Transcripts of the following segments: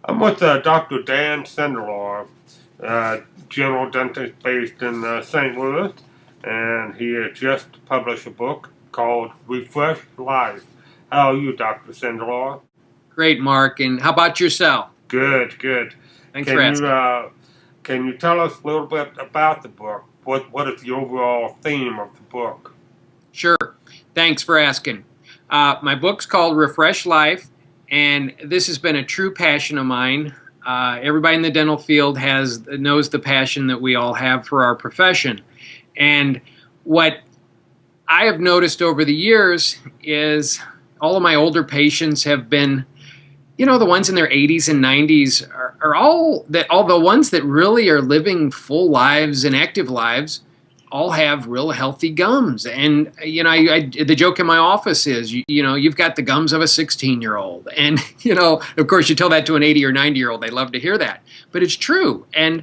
I'm with Dr. Dan Sindelar, general dentist based in St. Louis, and he has just published a book called Refresh Life. How are you, Dr. Sindelar? Great, Mark. And how about yourself? Good, good. Thanks for asking. Can you tell us a little bit about the book? What is the overall theme of the book? Sure. Thanks for asking. My book's called Refresh Life, and this has been a true passion of mine. Everybody in the dental field knows the passion that we all have for our profession. And what I have noticed over the years is all of my older patients have been, the ones in their 80s and 90s are all the ones that really are living full lives and active lives all have real healthy gums. And, the joke in my office is, you've got the gums of a 16-year-old. And, of course, you tell that to an 80 or 90-year-old, they love to hear that. But it's true. And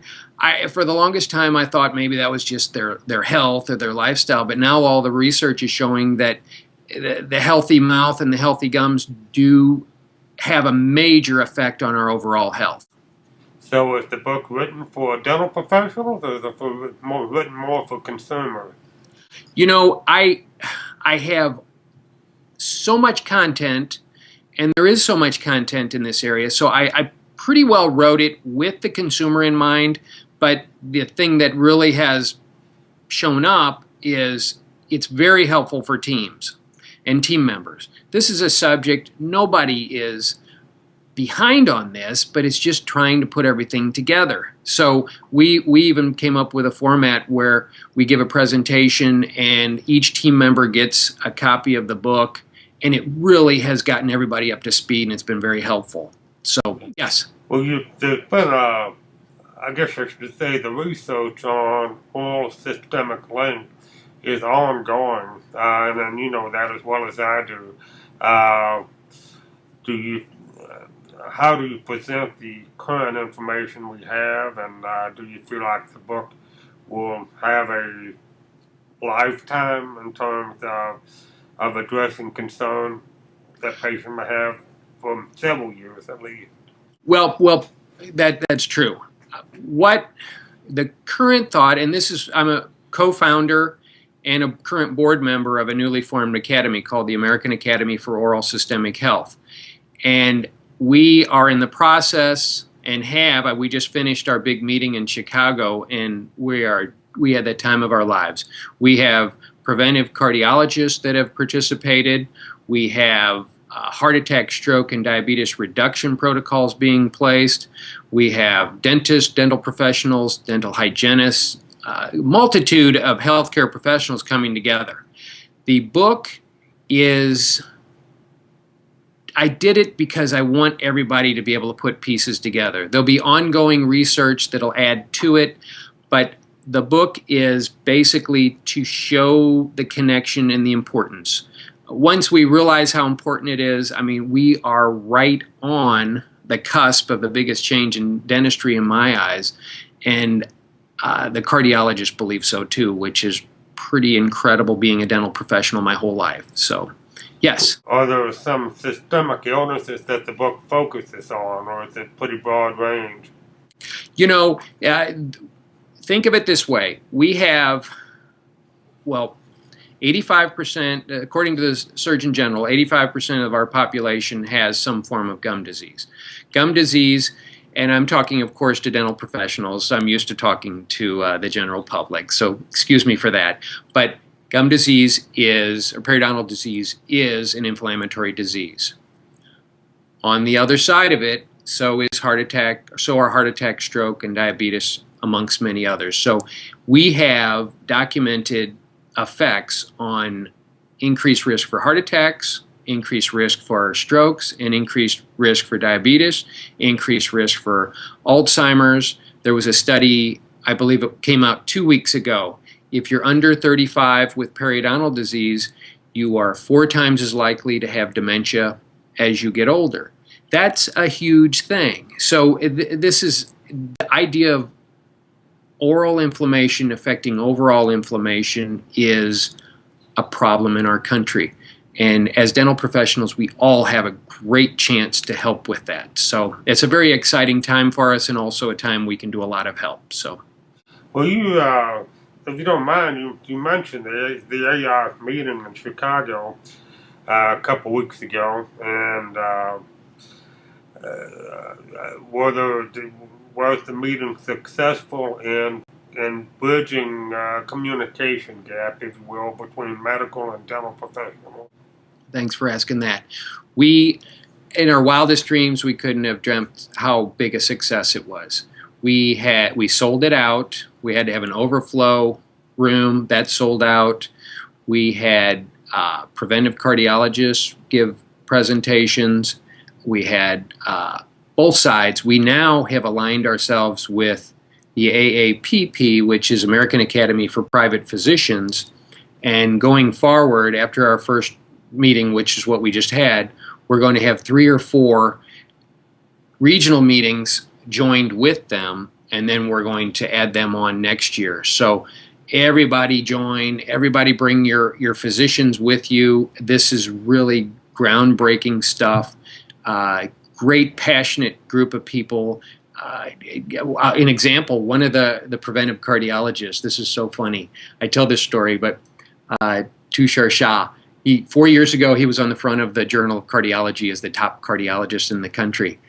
for the longest time, I thought maybe that was just their health or their lifestyle. But now all the research is showing that the healthy mouth and the healthy gums do have a major effect on our overall health. So is the book written for dental professionals, or is it written more for consumers? I have so much content, and there is so much content in this area, so I pretty well wrote it with the consumer in mind, but the thing that really has shown up is it's very helpful for teams and team members. This is a subject nobody is behind on this, but it's just trying to put everything together. So we even came up with a format where we give a presentation and each team member gets a copy of the book, and it really has gotten everybody up to speed, and it's been very helpful. So, yes. Well, there's been, I guess I should say, the research on oral systemic length is ongoing, and then you know that as well as I do. How do you present the current information we have, and do you feel like the book will have a lifetime in terms of addressing concern that patient may have for several years at least? Well, that's true. What the current thought, and I'm a co-founder and a current board member of a newly formed academy called the American Academy for Oral Systemic Health, and we are in the process we just finished our big meeting in Chicago, and we had the time of our lives. We have preventive cardiologists that have participated. We have heart attack, stroke, and diabetes reduction protocols being placed. We have dentists, dental professionals, dental hygienists, multitude of healthcare professionals coming together. The book I did it because I want everybody to be able to put pieces together. There'll be ongoing research that'll add to it, but the book is basically to show the connection and the importance. Once we realize how important it is, we are right on the cusp of the biggest change in dentistry in my eyes, and the cardiologists believe so too, which is pretty incredible being a dental professional my whole life. So. Yes. Are there some systemic illnesses that the book focuses on, or is it pretty broad range? Think of it this way. We have, 85%, according to the Surgeon General, 85% of our population has some form of gum disease. Gum disease, and I'm talking, of course, to dental professionals. I'm used to talking to the general public, so excuse me for that. But gum disease or periodontal disease is an inflammatory disease. On the other side of it, so are heart attack, stroke, and diabetes, amongst many others. So we have documented effects on increased risk for heart attacks, increased risk for strokes, and increased risk for diabetes, increased risk for Alzheimer's. There was a study, I believe it came out 2 weeks ago. If you're under 35 with periodontal disease, you are 4 times as likely to have dementia as you get older. That's a huge thing. So this is the idea of oral inflammation affecting overall inflammation is a problem in our country. And as dental professionals, we all have a great chance to help with that. So it's a very exciting time for us, and also a time we can do a lot of help. So, Well, if you don't mind, you mentioned the AI meeting in Chicago a couple weeks ago, and was the meeting successful in bridging communication gap, if you will, between medical and dental professionals? thanks for asking that. We, in our wildest dreams, we couldn't have dreamt how big a success it was. We sold it out. We had to have an overflow room that sold out. We had preventive cardiologists give presentations. We had both sides. We now have aligned ourselves with the AAPP, which is American Academy for Private Physicians. And going forward, after our first meeting, which is what we just had, we're going to have 3 or 4 regional meetings joined with them, and then we're going to add them on next year. So everybody join, everybody bring your physicians with you. This is really groundbreaking stuff. Great, passionate group of people. An example, one of the preventive cardiologists, this is so funny. I tell this story, but Tushar Shah, 4 years ago, he was on the front of the Journal of Cardiology as the top cardiologist in the country.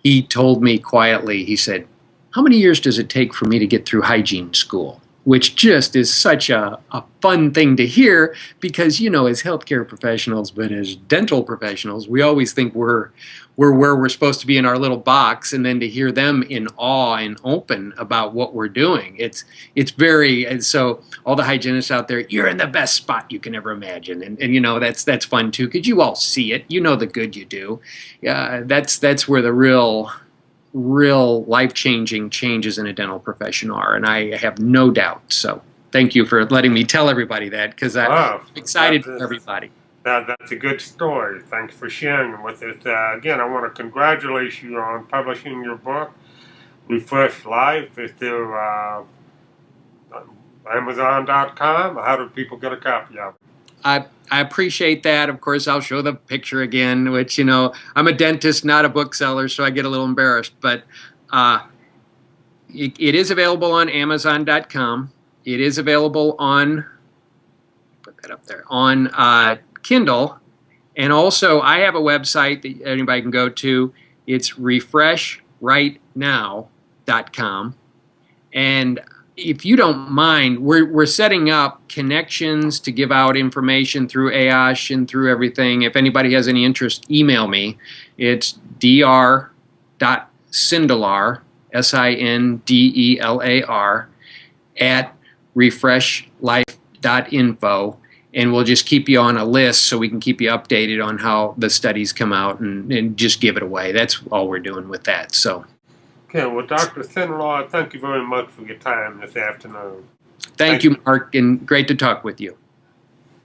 He told me quietly, he said, "How many years does it take for me to get through hygiene school?" Which just is such a fun thing to hear, because, you know, as healthcare professionals, but as dental professionals, we always think we're where we're supposed to be in our little box, and then to hear them in awe and open about what we're doing, it's very, and so all the hygienists out there, you're in the best spot you can ever imagine, and you know, that's fun too, because you all see it, you know the good you do. That's where the real life-changing changes in a dental profession are, and I have no doubt. So thank you for letting me tell everybody that, because I'm excited for everybody. That's a good story. Thanks for sharing with us. Again, I want to congratulate you on publishing your book, Refresh Life. It's through Amazon.com. How do people get a copy of it? I appreciate that. Of course, I'll show the picture again, which, you know, I'm a dentist, not a bookseller, so I get a little embarrassed. But it is available on Amazon.com. It is available on, put that up there, on Kindle. And also, I have a website that anybody can go to. It's refreshrightnow.com. And if you don't mind, we're setting up connections to give out information through AOSH and through everything. If anybody has any interest, email me. It's dr.sindelar, SINDELAR, at refreshlife.info. And we'll just keep you on a list so we can keep you updated on how the studies come out, and just give it away. That's all we're doing with that. So. Okay, well, Dr. Sindelar, thank you very much for your time this afternoon. Thank you, Mark, and great to talk with you.